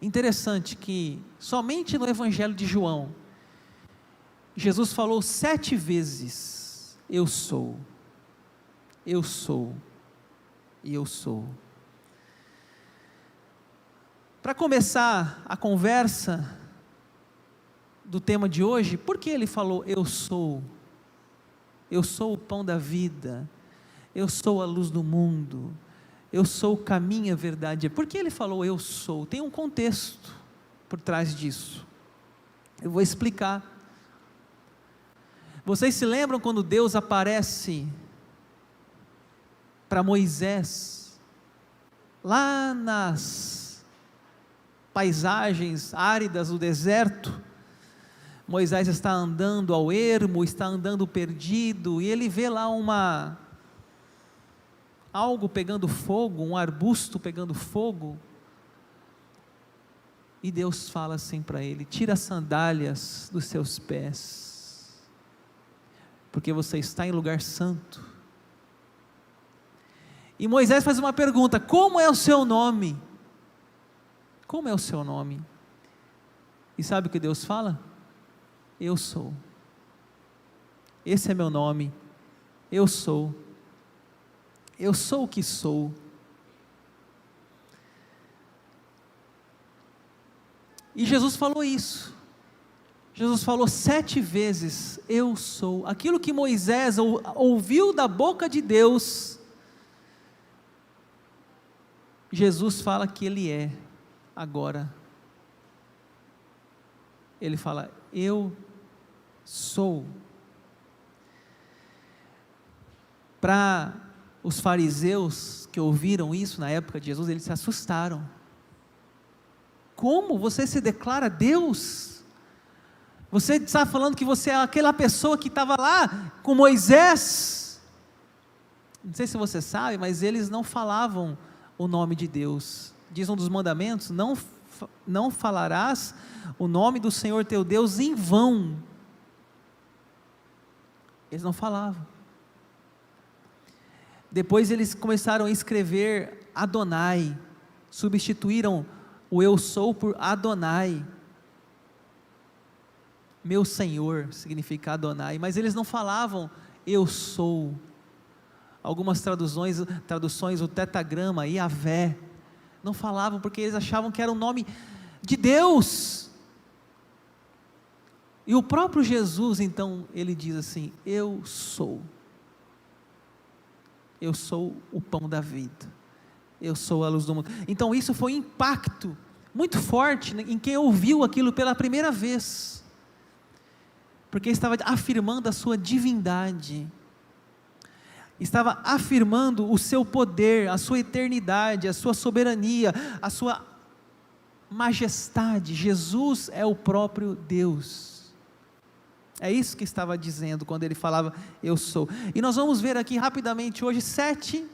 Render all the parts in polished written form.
Interessante que somente no Evangelho de João, Jesus falou 7 vezes: eu sou, eu sou e eu sou. Para começar a conversa do tema de hoje, por que ele falou eu sou? Eu sou o pão da vida, eu sou a luz do mundo, eu sou o caminho e a verdade. Por que ele falou eu sou? Tem um contexto por trás disso, eu vou explicar. Vocês se lembram quando Deus aparece para Moisés, lá nas paisagens áridas do deserto? Moisés está andando ao ermo, está andando perdido, e ele vê lá algo pegando fogo, um arbusto pegando fogo, e Deus fala assim para ele: tira as sandálias dos seus pés, porque você está em lugar santo. E Moisés faz uma pergunta: como é o seu nome? Como é o seu nome? E sabe o que Deus fala? Eu sou. Esse é meu nome. Eu sou. Eu sou o que sou. E Jesus falou isso. Jesus falou 7 vezes: eu sou. Aquilo que Moisés ouviu da boca de Deus, Jesus fala que Ele é agora. Ele fala: eu sou. Para os fariseus que ouviram isso na época de Jesus, eles se assustaram. Como você se declara Deus? Você está falando que você é aquela pessoa que estava lá com Moisés? Não sei se você sabe, mas eles não falavam o nome de Deus. Diz um dos mandamentos: não falarás o nome do Senhor teu Deus em vão. Eles não falavam. Depois eles começaram a escrever Adonai, substituíram o eu sou por Adonai. Meu Senhor significa Adonai, mas eles não falavam eu sou. Algumas traduções, o tetagrama, Yahvé, não falavam porque eles achavam que era o nome de Deus. E o próprio Jesus, então, ele diz assim: eu sou. Eu sou o pão da vida. Eu sou a luz do mundo. Então isso foi um impacto muito forte em quem ouviu aquilo pela primeira vez, porque estava afirmando a sua divindade, estava afirmando o seu poder, a sua eternidade, a sua soberania, a sua majestade. Jesus é o próprio Deus. É isso que estava dizendo quando ele falava eu sou. E nós vamos ver aqui rapidamente hoje 7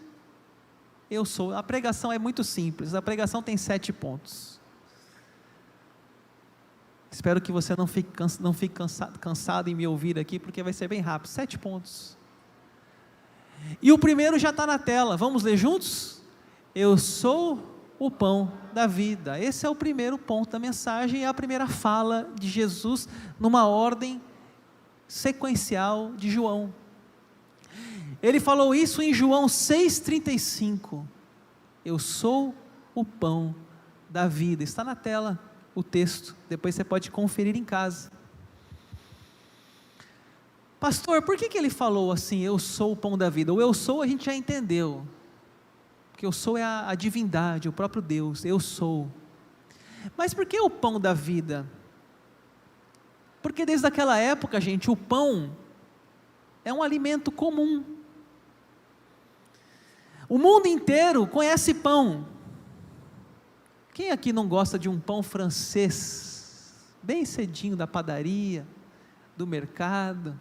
eu sou. A pregação é muito simples, a pregação tem 7 pontos. Espero que você não fique cansado em me ouvir aqui, porque vai ser bem rápido. 7 pontos. E o primeiro já está na tela, vamos ler juntos? Eu sou o pão da vida. Esse é o primeiro ponto da mensagem, é a primeira fala de Jesus, numa ordem sequencial de João. Ele falou isso em João 6,35, eu sou o pão da vida. Está na tela o texto, depois você pode conferir em casa. Pastor, por que ele falou assim, eu sou o pão da vida? O eu sou a gente já entendeu, porque eu sou é a divindade, o próprio Deus, eu sou. Mas por que o pão da vida? Porque desde aquela época, gente, o pão é um alimento comum. O mundo inteiro conhece pão. Quem aqui não gosta de um pão francês, bem cedinho da padaria, do mercado?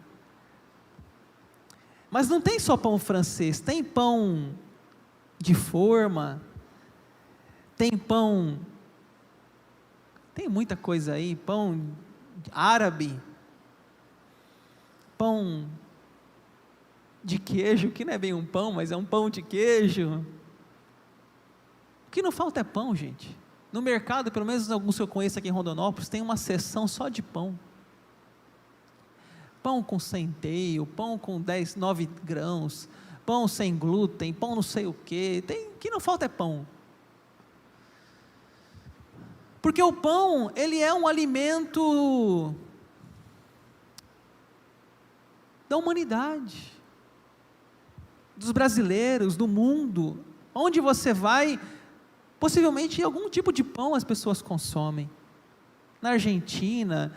Mas não tem só pão francês, tem pão de forma, tem pão, tem muita coisa aí, pão árabe, pão de queijo, que não é bem um pão, mas é um pão de queijo. O que não falta é pão, gente. No mercado, pelo menos alguns que eu conheço aqui em Rondonópolis, tem uma seção só de pão. Pão com centeio, pão com 9 grãos, pão sem glúten, pão não sei o quê. O que não falta é pão. Porque o pão, ele é um alimento da humanidade, dos brasileiros, do mundo. Onde você vai, possivelmente algum tipo de pão as pessoas consomem. Na Argentina,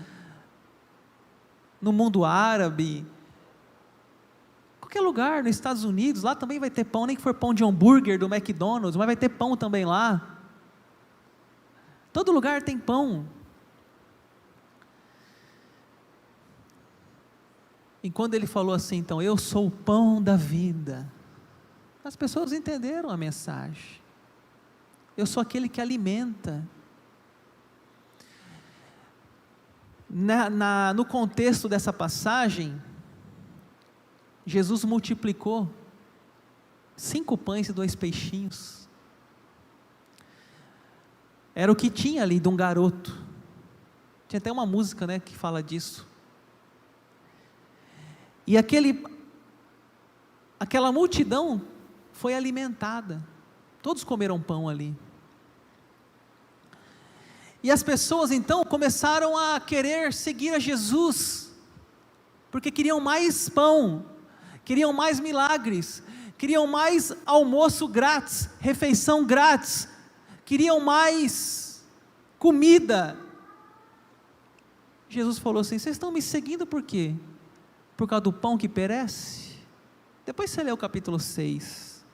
no mundo árabe, qualquer lugar, nos Estados Unidos, lá também vai ter pão, nem que for pão de hambúrguer do McDonald's, mas vai ter pão também lá. Todo lugar tem pão. E quando ele falou assim, então, eu sou o pão da vida, as pessoas entenderam a mensagem. Eu sou aquele que alimenta. No contexto dessa passagem, Jesus multiplicou 5 pães e 2 peixinhos. Era o que tinha ali de um garoto. Tinha até uma música, né, que fala disso. E aquela multidão foi alimentada. Todos comeram pão ali. E as pessoas então começaram a querer seguir a Jesus, porque queriam mais pão, queriam mais milagres, queriam mais almoço grátis, refeição grátis, queriam mais comida. Jesus falou assim: vocês estão me seguindo por quê? Por causa do pão que perece? Depois você lê o capítulo 6.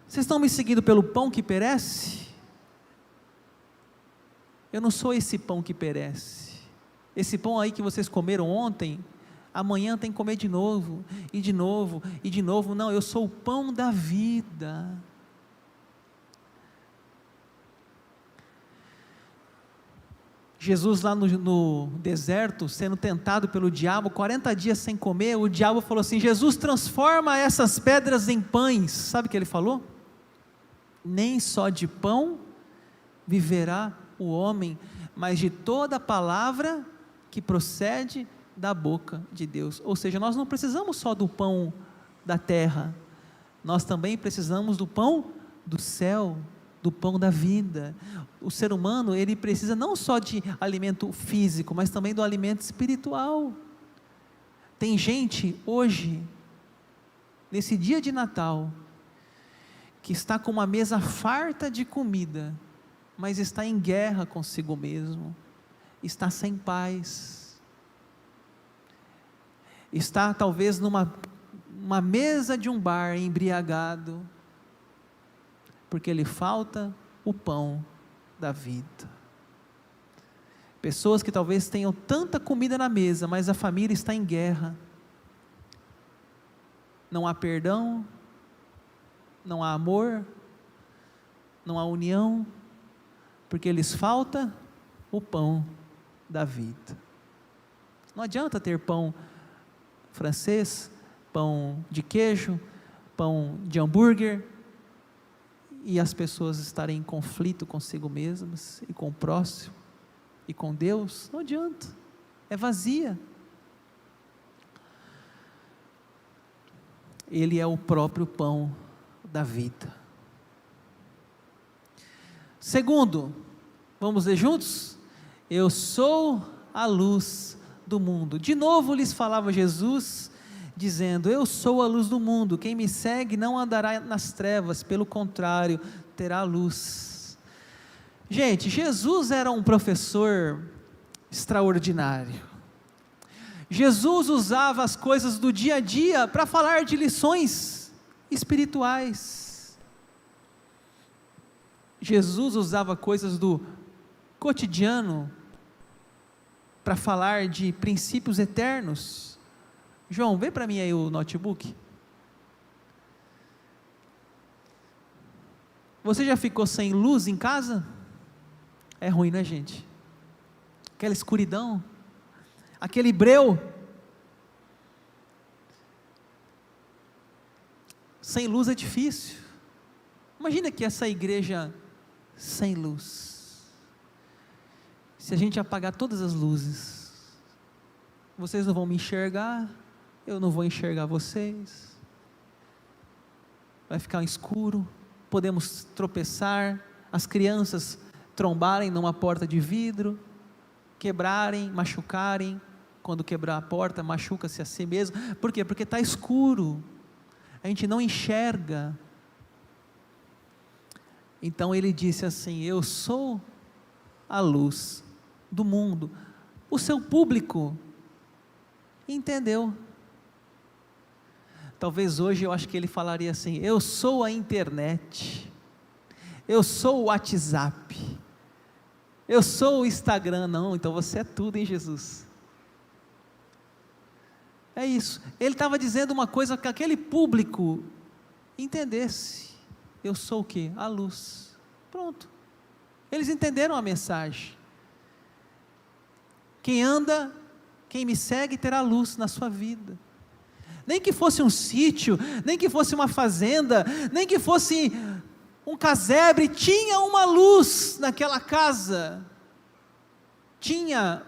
Vocês estão me seguindo pelo pão que perece? Eu não sou esse pão que perece. Esse pão aí que vocês comeram ontem, amanhã tem que comer de novo, e de novo, e de novo. Não, eu sou o pão da vida. Jesus lá no deserto, sendo tentado pelo diabo, 40 dias sem comer, o diabo falou assim: Jesus, transforma essas pedras em pães. Sabe o que ele falou? Nem só de pão viverá o homem, mas de toda palavra que procede da boca de Deus. Ou seja, nós não precisamos só do pão da terra, nós também precisamos do pão do céu, do pão da vida. O ser humano, ele precisa não só de alimento físico, mas também do alimento espiritual. Tem gente hoje, nesse dia de Natal, que está com uma mesa farta de comida, mas está em guerra consigo mesmo, está sem paz, está talvez numa mesa de um bar embriagado, porque lhe falta o pão da vida. Pessoas que talvez tenham tanta comida na mesa, mas a família está em guerra, não há perdão, não há amor, não há união, porque lhes falta o pão da vida. Não adianta ter pão francês, pão de queijo, pão de hambúrguer, e as pessoas estarem em conflito consigo mesmas, e com o próximo, e com Deus. Não adianta, é vazia. Ele é o próprio pão da vida. Segundo, vamos ler juntos? Eu sou a luz do mundo. De novo lhes falava Jesus, dizendo: eu sou a luz do mundo, quem me segue não andará nas trevas, pelo contrário, terá luz. Gente, Jesus era um professor extraordinário. Jesus usava as coisas do dia a dia para falar de lições espirituais. Jesus usava coisas do cotidiano para falar de princípios eternos. João, vê para mim aí o notebook. Você já ficou sem luz em casa? É ruim, né, gente? Aquela escuridão, aquele breu. Sem luz é difícil. Imagina que essa igreja sem luz, se a gente apagar todas as luzes, vocês não vão me enxergar, eu não vou enxergar vocês, vai ficar escuro, podemos tropeçar, as crianças trombarem numa porta de vidro, quebrarem, machucarem, quando quebrar a porta, machuca-se a si mesmo. Por quê? Porque está escuro, a gente não enxerga. Então ele disse assim: eu sou a luz do mundo. O seu público entendeu. Talvez hoje eu acho que ele falaria assim: eu sou a internet, eu sou o WhatsApp, eu sou o Instagram. Não, então você é tudo em Jesus. É isso, ele estava dizendo uma coisa que aquele público entendesse: eu sou o quê? A luz. Pronto, eles entenderam a mensagem. Quem anda, quem me segue terá luz na sua vida. Nem que fosse um sítio, nem que fosse uma fazenda, nem que fosse um casebre, tinha uma luz naquela casa, tinha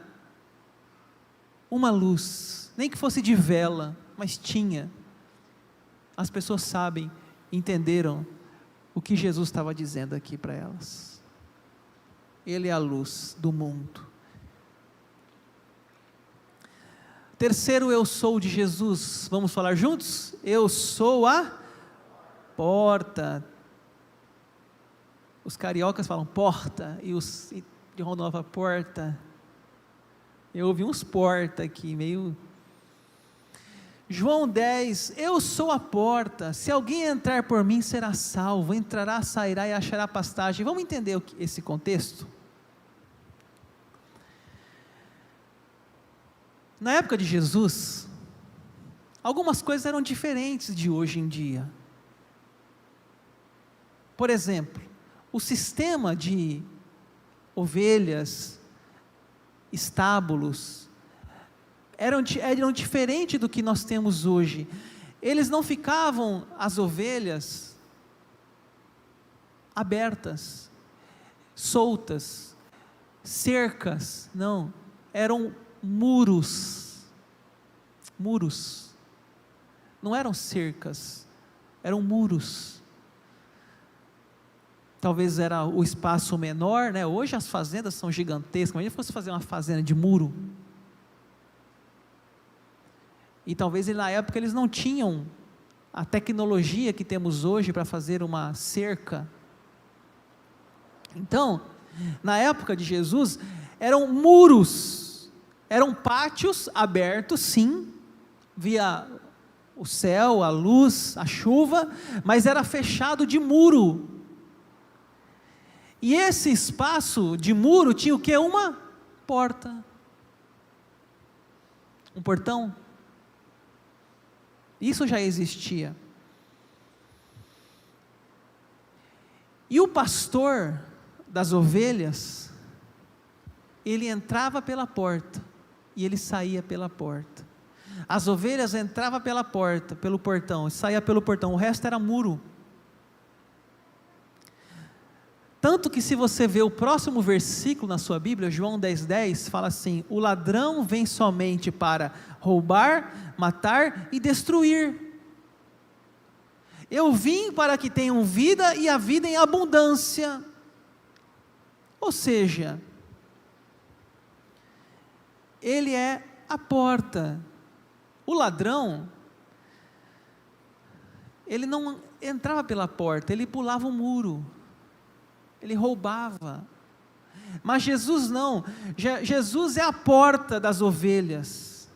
uma luz, nem que fosse de vela, mas tinha. As pessoas sabem, entenderam o que Jesus estava dizendo aqui para elas. Ele é a luz do mundo. Terceiro eu sou de Jesus, vamos falar juntos? Eu sou a porta. Os cariocas falam porta, e os de Rondonópolis porta. Eu ouvi uns porta aqui, meio... João 10, eu sou a porta, se alguém entrar por mim será salvo, entrará, sairá e achará pastagem. Vamos entender esse contexto? Na época de Jesus, algumas coisas eram diferentes de hoje em dia. Por exemplo, o sistema de ovelhas, estábulos, eram diferentes do que nós temos hoje. Eles não ficavam, as ovelhas, abertas, soltas, cercas, não, eram muros, não eram cercas, eram muros. Talvez era o espaço menor, né? Hoje as fazendas são gigantescas, mas se fosse fazer uma fazenda de muro, e talvez na época eles não tinham a tecnologia que temos hoje para fazer uma cerca. Então, na época de Jesus, eram muros, eram pátios abertos, sim, via o céu, a luz, a chuva, mas era fechado de muro. E esse espaço de muro tinha o que? Uma porta, um portão. Isso já existia. E o pastor das ovelhas, ele entrava pela porta e ele saía pela porta. As ovelhas entravam pela porta, pelo portão, e saía pelo portão. O resto era muro. Tanto que se você vê o próximo versículo na sua Bíblia, João 10:10, fala assim: o ladrão vem somente para roubar, matar e destruir. Eu vim para que tenham vida e a vida em abundância. Ou seja, ele é a porta. O ladrão, ele não entrava pela porta, ele pulava o muro, ele roubava. Mas Jesus não, Jesus é a porta das ovelhas,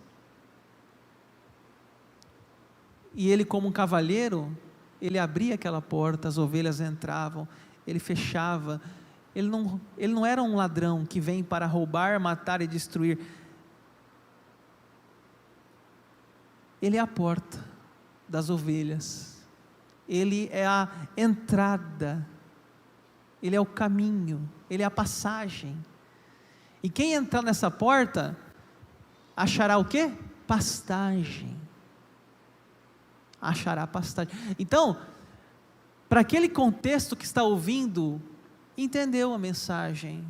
e ele, como um cavalheiro, ele abria aquela porta, as ovelhas entravam, ele fechava. Ele não era um ladrão que vem para roubar, matar e destruir. Ele é a porta das ovelhas, ele é a entrada, ele é o caminho, ele é a passagem. E quem entrar nessa porta, achará o quê? Pastagem. Achará pastagem. Então, para aquele contexto que está ouvindo, entendeu a mensagem.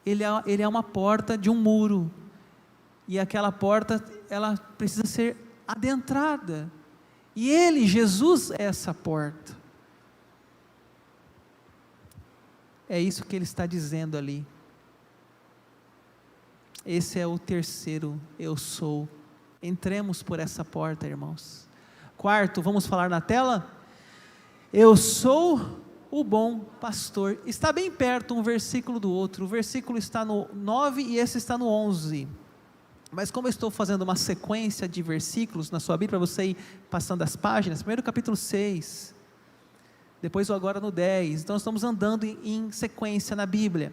Ele é uma porta de um muro, e aquela porta, ela precisa ser adentrada, e Ele, Jesus, é essa porta. É isso que Ele está dizendo ali. Esse é o terceiro eu sou. Entremos por essa porta, irmãos. Quarto, vamos falar na tela? Eu sou o bom pastor. Está bem perto um versículo do outro. O versículo está no 9 e esse está no 11. Mas como eu estou fazendo uma sequência de versículos na sua Bíblia, para você ir passando as páginas, primeiro capítulo 6, depois agora no 10, então estamos andando em sequência na Bíblia.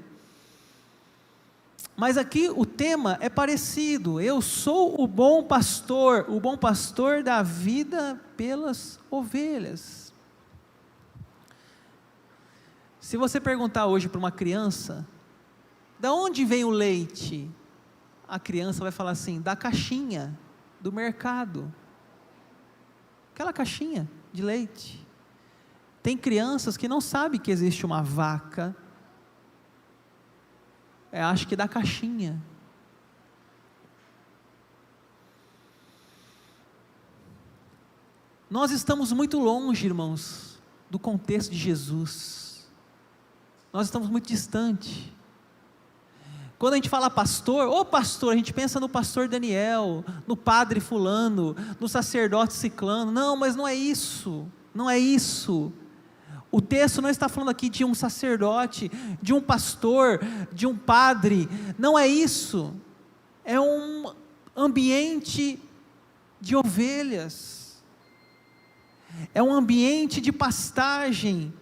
Mas aqui o tema é parecido. Eu sou o bom pastor da vida pelas ovelhas. Se você perguntar hoje para uma criança, da onde vem o leite? A criança vai falar assim, da caixinha do mercado, aquela caixinha de leite. Tem crianças que não sabem que existe uma vaca, acho que da caixinha. Nós estamos muito longe, irmãos, do contexto de Jesus. Nós estamos muito distante. Quando a gente fala pastor, a gente pensa no pastor Daniel, no padre fulano, no sacerdote ciclano. Não, mas não é isso, não é isso. O texto não está falando aqui de um sacerdote, de um pastor, de um padre, não é isso. É um ambiente de ovelhas, é um ambiente de pastagem,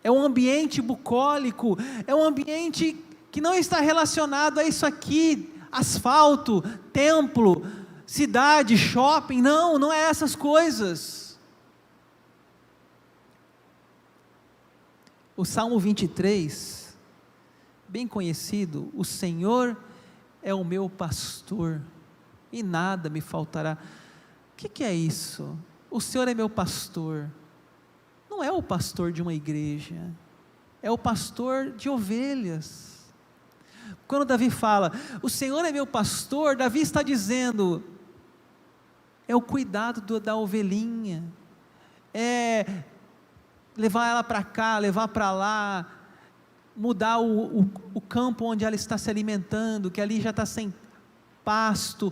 é um ambiente bucólico, é um ambiente que não está relacionado a isso aqui, asfalto, templo, cidade, shopping, não é essas coisas. O Salmo 23, bem conhecido, o Senhor é o meu pastor, e nada me faltará. O que é isso? O Senhor é meu pastor, não é o pastor de uma igreja, é o pastor de ovelhas. Quando Davi fala, o Senhor é meu pastor, Davi está dizendo, é o cuidado da ovelhinha, é levar ela para cá, levar para lá, mudar o campo onde ela está se alimentando, que ali já está sem pasto,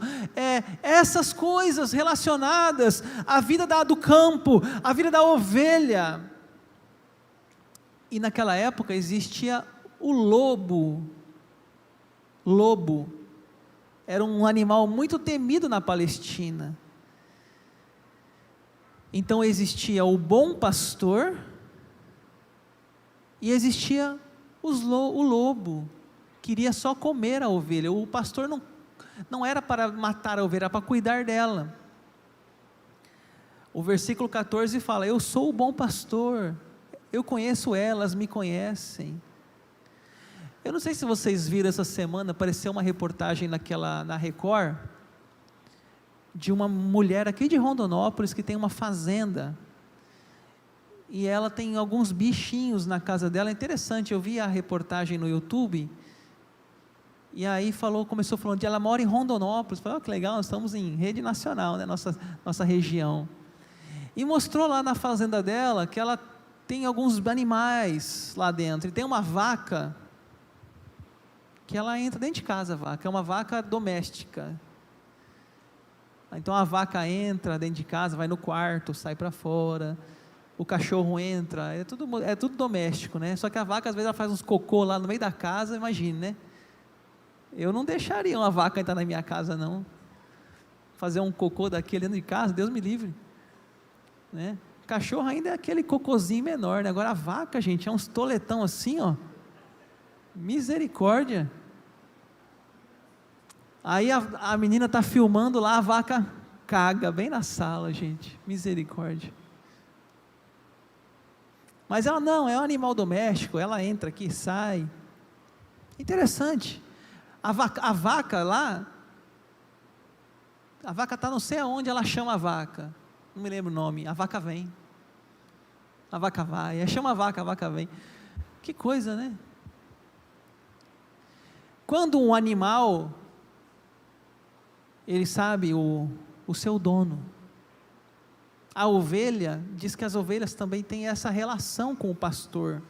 essas coisas relacionadas à vida do campo, à vida da ovelha. E naquela época existia o lobo era um animal muito temido na Palestina. Então existia o bom pastor, e existia o lobo, que queria só comer a ovelha. O pastor não era para matar a ovelha, era para cuidar dela. O versículo 14 fala, eu sou o bom pastor, eu conheço elas, me conhecem. Eu não sei se vocês viram essa semana, apareceu uma reportagem na Record, de uma mulher aqui de Rondonópolis, que tem uma fazenda, e ela tem alguns bichinhos na casa dela. É interessante, eu vi a reportagem no YouTube, e aí começou falando de ela mora em Rondonópolis. Falei, que legal, nós estamos em rede nacional, né, nossa região, e mostrou lá na fazenda dela, que ela tem alguns animais lá dentro, e tem uma vaca, que ela entra dentro de casa, a vaca, é uma vaca doméstica. Então a vaca entra dentro de casa, vai no quarto, sai para fora, o cachorro entra, é tudo doméstico, né? Só que a vaca às vezes ela faz uns cocô lá no meio da casa, imagine, né? Eu não deixaria uma vaca entrar na minha casa não, fazer um cocô daquele dentro de casa, Deus me livre, né? Cachorro ainda é aquele cocôzinho menor, né? Agora a vaca, gente, é uns toletão assim, ó, misericórdia. Aí a menina está filmando lá, a vaca caga bem na sala, gente, misericórdia. Mas ela não, é um animal doméstico, ela entra aqui, sai. Interessante. A vaca lá, a vaca está não sei aonde, ela chama a vaca, não me lembro o nome, a vaca vem. a vaca vai, aí chama a vaca vem. Que coisa, né? Quando um animal, ele sabe o seu dono. A ovelha, diz que as ovelhas também têm essa relação com o pastor.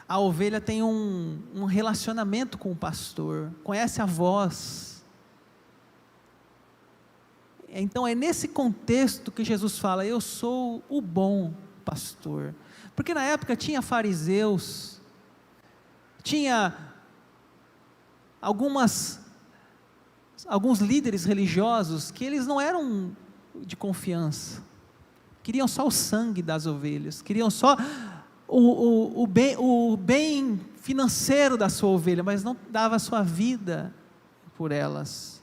A ovelha tem um relacionamento com o pastor, conhece a voz. Então é nesse contexto que Jesus fala, eu sou o bom pastor. Porque na época tinha fariseus, tinha alguns líderes religiosos que eles não eram de confiança, queriam só o sangue das ovelhas, queriam só o bem financeiro da sua ovelha, mas não dava a sua vida por elas.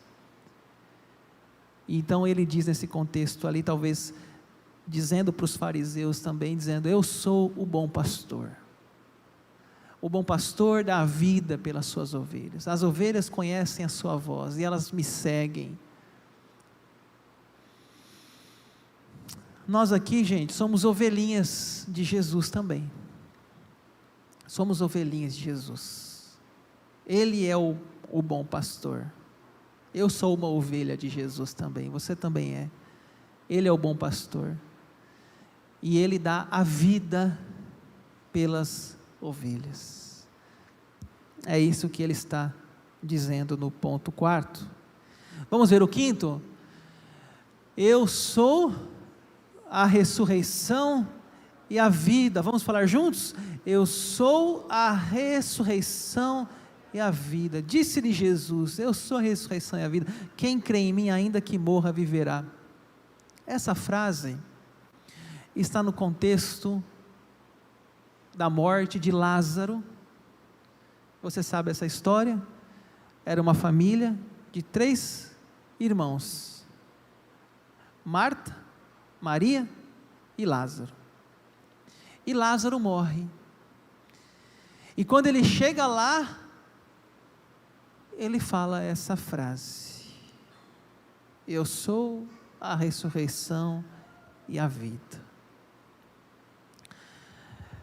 Então ele diz nesse contexto ali, talvez dizendo para os fariseus também, dizendo, eu sou o bom pastor. O bom pastor dá a vida pelas suas ovelhas. As ovelhas conhecem a sua voz e elas me seguem. Nós aqui, gente, somos ovelhinhas de Jesus também. Somos ovelhinhas de Jesus. Ele é o bom pastor. Eu sou uma ovelha de Jesus também, você também é. Ele é o bom pastor. E Ele dá a vida pelas ovelhas. É isso que Ele está dizendo no ponto 4. Vamos ver o 5º? Eu sou a ressurreição e a vida. Vamos falar juntos? Eu sou a ressurreição e a vida. Disse-lhe Jesus, eu sou a ressurreição e a vida. Quem crê em mim, ainda que morra, viverá. Essa frase está no contexto da morte de Lázaro. Você sabe essa história? Era uma família de 3 irmãos: Marta, Maria e Lázaro. E Lázaro morre. E quando ele chega lá, ele fala essa frase: eu sou a ressurreição e a vida.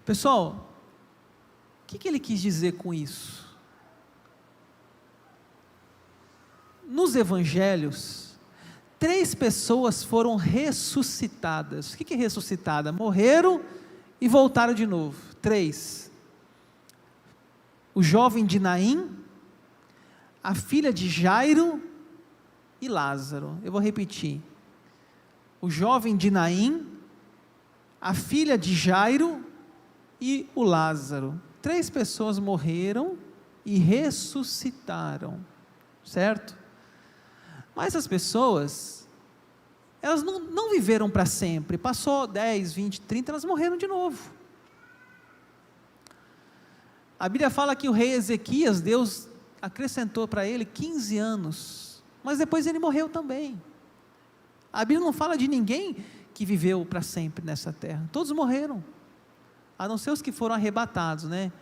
Pessoal, o que ele quis dizer com isso? Nos evangelhos, 3 pessoas foram ressuscitadas. O que é ressuscitada? Morreram e voltaram de novo. 3. O jovem de Naim, a filha de Jairo e Lázaro. Eu vou repetir. O jovem de Naim, a filha de Jairo e o Lázaro. 3 pessoas morreram e ressuscitaram, certo? Mas as pessoas, elas não viveram para sempre. Passou 10, 20, 30, elas morreram de novo. A Bíblia fala que o rei Ezequias, Deus acrescentou para ele 15 anos, mas depois ele morreu também. A Bíblia não fala de ninguém que viveu para sempre nessa terra. Todos morreram, a não ser os que foram arrebatados, né?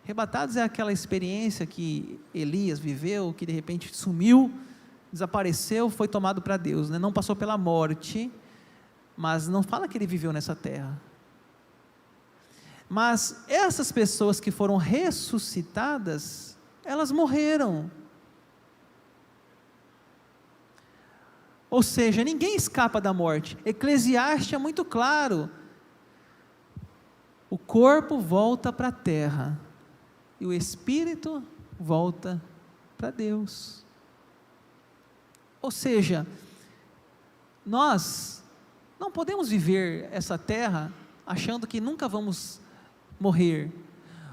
Arrebatados é aquela experiência que Elias viveu, que de repente sumiu, desapareceu, foi tomado para Deus, né? Não passou pela morte, mas não fala que ele viveu nessa terra. Mas essas pessoas que foram ressuscitadas, elas morreram. Ou seja, ninguém escapa da morte. Eclesiastes é muito claro. O corpo volta para a terra e o espírito volta para Deus. Ou seja, nós não podemos viver essa terra achando que nunca vamos morrer,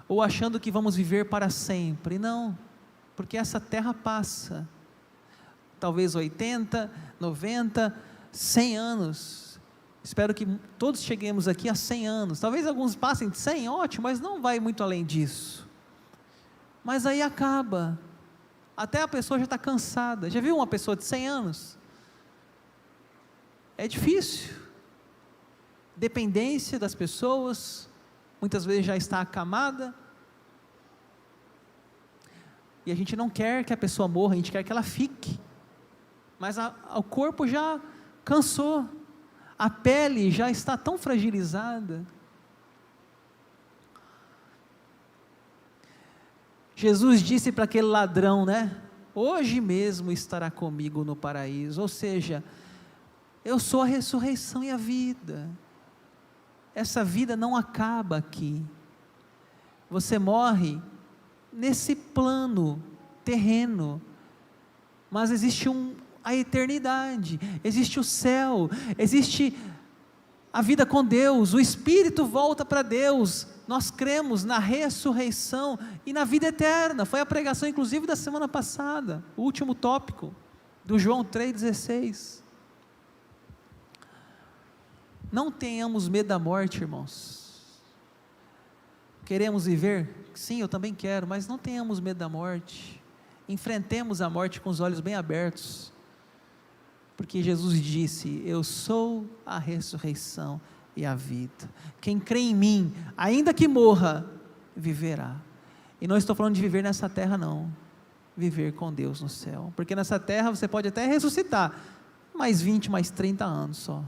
ou achando que vamos viver para sempre. Não, porque essa terra passa, talvez 80, 90, 100 anos, espero que todos cheguemos aqui a 100 anos, talvez alguns passem de 100, ótimo, mas não vai muito além disso, mas aí acaba, até a pessoa já está cansada. Já viu uma pessoa de 100 anos? É difícil, dependência das pessoas, muitas vezes já está acamada, e a gente não quer que a pessoa morra, a gente quer que ela fique, mas o corpo já cansou, a pele já está tão fragilizada. Jesus disse para aquele ladrão, né? Hoje mesmo estará comigo no paraíso. Ou seja, eu sou a ressurreição e a vida. Essa vida não acaba aqui. Você morre nesse plano terreno, mas existe a eternidade, existe o céu, existe a vida com Deus, o Espírito volta para Deus. Nós cremos na ressurreição e na vida eterna. Foi a pregação inclusive da semana passada, o último tópico do João 3,16. Não tenhamos medo da morte, irmãos. Queremos viver? Sim, eu também quero, mas não tenhamos medo da morte. Enfrentemos a morte com os olhos bem abertos, porque Jesus disse: eu sou a ressurreição e a vida. Quem crê em mim, ainda que morra, viverá. E não estou falando de viver nessa terra não, viver com Deus no céu, porque nessa terra você pode até ressuscitar, mais 20, mais 30 anos só.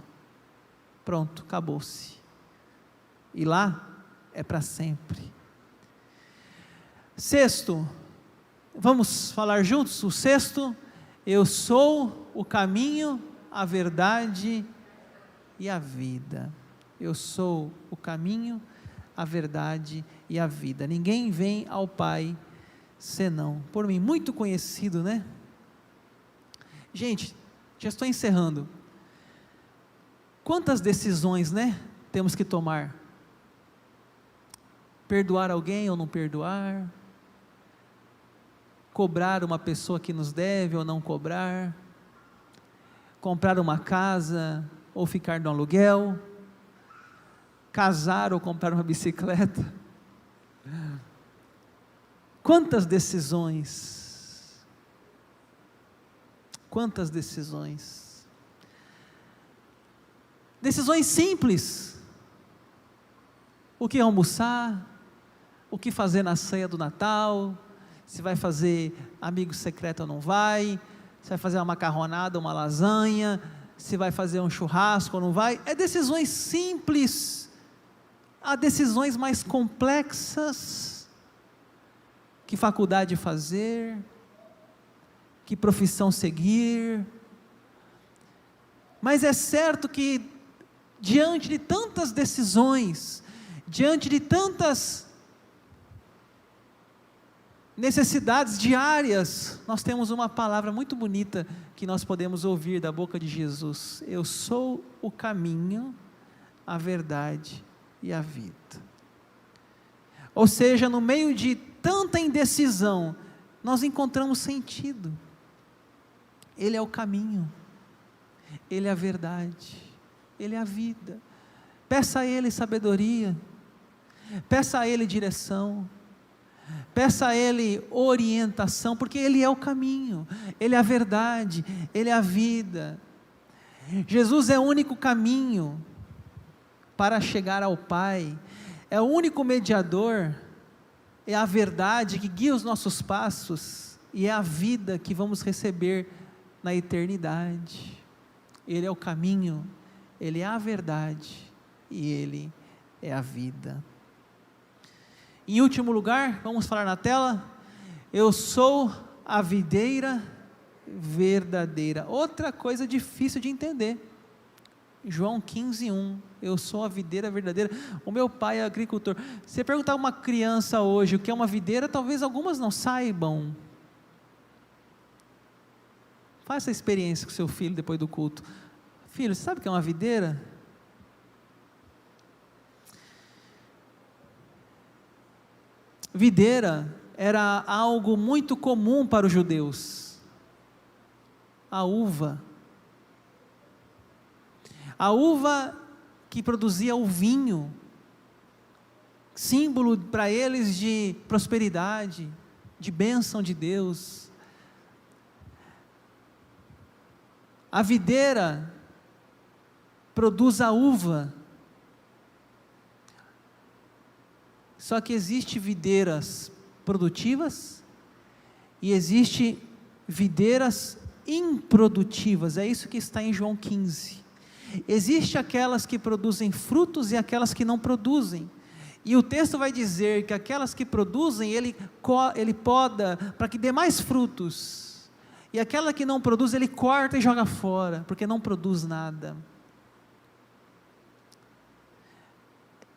Pronto, acabou-se. E lá é para sempre. Sexto, vamos falar juntos? O sexto: eu sou o caminho, a verdade e a vida. Eu sou o caminho, a verdade e a vida. Ninguém vem ao Pai senão por mim. Muito conhecido, né? Gente, já estou encerrando. Quantas decisões, né, temos que tomar? Perdoar alguém ou não perdoar? Cobrar uma pessoa que nos deve ou não cobrar? Comprar uma casa ou ficar no aluguel? Casar ou comprar uma bicicleta? Quantas decisões? Quantas decisões? Decisões simples: o que almoçar, o que fazer na ceia do Natal, se vai fazer amigo secreto ou não vai, se vai fazer uma macarronada ou uma lasanha, se vai fazer um churrasco ou não vai. É decisões simples. Há decisões mais complexas: que faculdade fazer, que profissão seguir. Mas é certo que diante de tantas decisões, diante de tantas necessidades diárias, nós temos uma palavra muito bonita que nós podemos ouvir da boca de Jesus: eu sou o caminho, a verdade e a vida. Ou seja, no meio de tanta indecisão, nós encontramos sentido. Ele é o caminho, Ele é a verdade, Ele é a vida. Peça a Ele sabedoria, peça a Ele direção, peça a Ele orientação, porque Ele é o caminho, Ele é a verdade, Ele é a vida. Jesus é o único caminho para chegar ao Pai, é o único mediador, é a verdade que guia os nossos passos, e é a vida que vamos receber na eternidade. Ele é o caminho, Ele é a verdade e Ele é a vida. Em último lugar, vamos falar na tela: eu sou a videira verdadeira. Outra coisa difícil de entender, João 15:1, eu sou a videira verdadeira, o meu pai é agricultor. Se perguntar a uma criança hoje o que é uma videira, talvez algumas não saibam. Faça essa experiência com seu filho depois do culto. Filho, você sabe o que é uma videira? Videira era algo muito comum para os judeus. A uva que produzia o vinho, símbolo para eles de prosperidade, de bênção de Deus. A videira produz a uva. Só que existe videiras produtivas e existe videiras improdutivas. É isso que está em João 15. Existem aquelas que produzem frutos e aquelas que não produzem. E o texto vai dizer que aquelas que produzem, ele poda para que dê mais frutos. E aquela que não produz, ele corta e joga fora, porque não produz nada.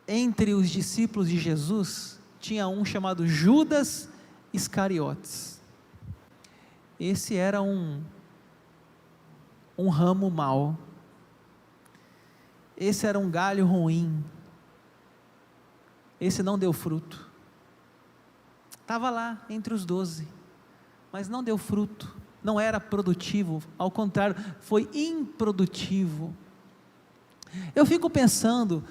Entre os discípulos de Jesus, tinha um chamado Judas Iscariotes. Esse era um ramo mau. Esse era um galho ruim. Esse não deu fruto. Estava lá entre os 12, mas não deu fruto. Não era produtivo, ao contrário, foi improdutivo. Eu fico pensando,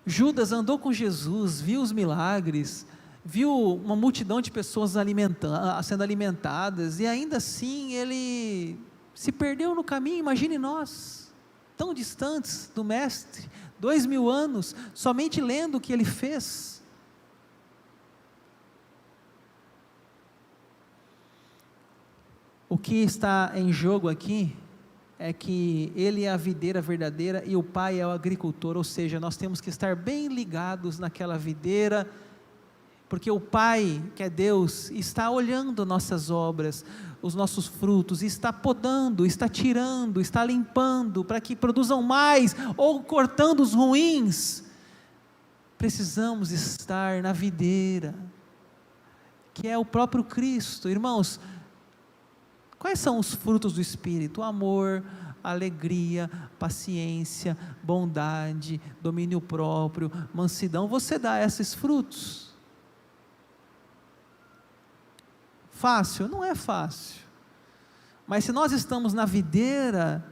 Judas andou com Jesus, viu os milagres, viu uma multidão de pessoas sendo alimentadas, e ainda assim ele se perdeu no caminho. Imagine nós, tão distantes do Mestre, 2000 anos, somente lendo o que ele fez. O que está em jogo aqui é que ele é a videira verdadeira e o Pai é o agricultor, ou seja, nós temos que estar bem ligados naquela videira, porque o Pai, que é Deus, está olhando nossas obras, os nossos frutos, está podando, está tirando, está limpando, para que produzam mais, ou cortando os ruins. Precisamos estar na videira, que é o próprio Cristo. Irmãos, quais são os frutos do Espírito? Amor, alegria, paciência, bondade, domínio próprio, mansidão. Você dá esses frutos? Fácil? Não é fácil. Mas se nós estamos na videira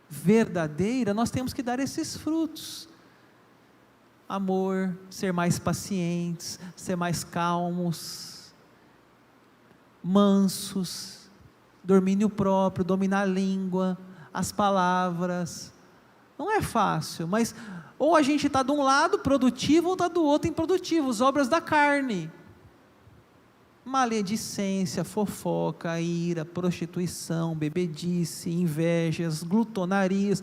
verdadeira, nós temos que dar esses frutos. Amor, ser mais pacientes, ser mais calmos, mansos, domínio próprio, dominar a língua, as palavras. Não é fácil, mas ou a gente está de um lado produtivo, ou está do outro improdutivo, as obras da carne. Maledicência, fofoca, ira, prostituição, bebedice, invejas, glutonarias.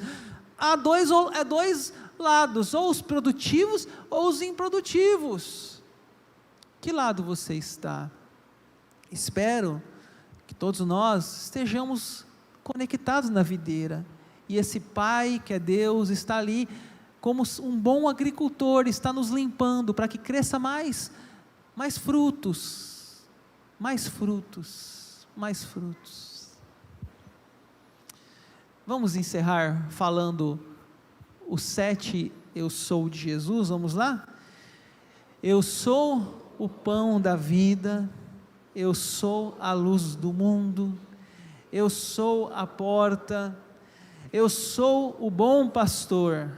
Há dois lados, ou os produtivos ou os improdutivos. Que lado você está? Espero que todos nós estejamos conectados na videira, e esse Pai que é Deus está ali como um bom agricultor, está nos limpando para que cresça mais frutos, mais frutos, mais frutos. Vamos encerrar falando os 7 eu sou de Jesus, vamos lá? Eu sou o pão da vida, eu sou a luz do mundo, eu sou a porta, eu sou o bom pastor,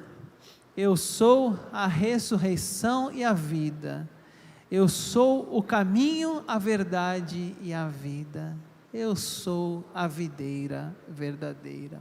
eu sou a ressurreição e a vida, eu sou o caminho, a verdade e a vida, eu sou a videira verdadeira.